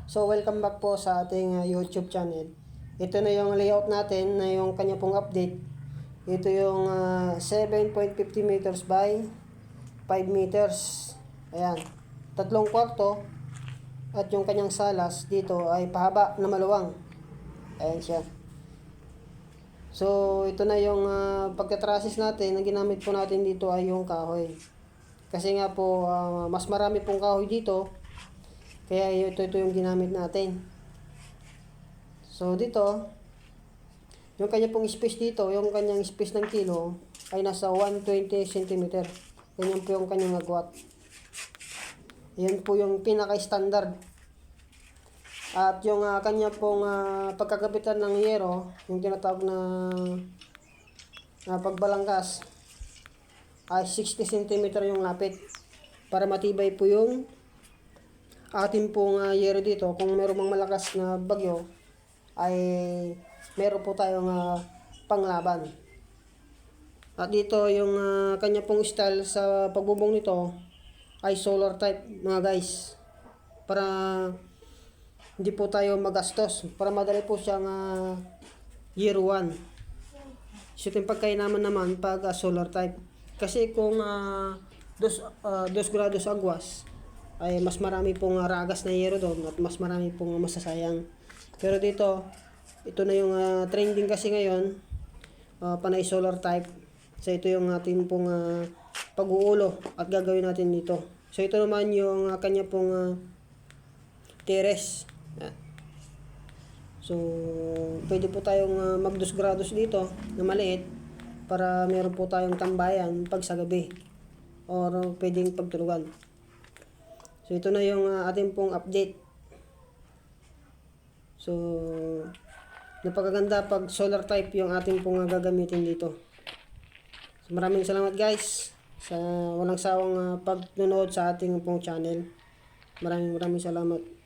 So welcome back po sa ating YouTube channel. Ito na yung layout natin na yung kanya pong update. Ito yung 7.50 meters by 5 meters. Ayan. 3/4 at yung kanyang salas dito ay pahaba na maluwang. Ayan siya. So ito na yung pagkatrasis natin. Ang ginamit po natin dito ay yung kahoy. Kasi nga po mas marami pong kahoy dito. Kaya ito yung ginamit natin. So dito, yung kanya pong space dito, yung kanyang space ng kilo ay nasa 120 cm. Ganyan po yung kanyang agwat. Yan po yung pinaka-standard. At yung kanya pong pagkakabitan ng yero, yung tinatawag na pagbalangkas, ay 60 cm yung lapit. Para matibay po yung atin pong yero dito. Kung meron mang malakas na bagyo, ay meron po tayong panglaban. At dito yung kanya pong style sa pagbubong nito ay solar type mga guys. Para hindi po tayo magastos. Para madali po siyang year 1. So yung pagkainaman naman pag solar type. Kasi kung 2 grados agwas, ay mas marami pong ragas na yero doon at mas marami pong masasayang. Pero dito, ito na yung trending kasi ngayon, panay solar type. So ito yung ating pong pag-uulo at gagawin natin dito. So ito naman yung kanya pong terrace. So pwede po tayong mag 2 grados dito na maliit para meron po tayong tambayan pag sa gabi or pwedeng pagtulugan. So ito na yung ating pong update. So napakaganda pag solar type yung ating pong gagamitin dito. So, maraming salamat guys sa walang sawang pagnunood sa ating pong channel. Maraming salamat.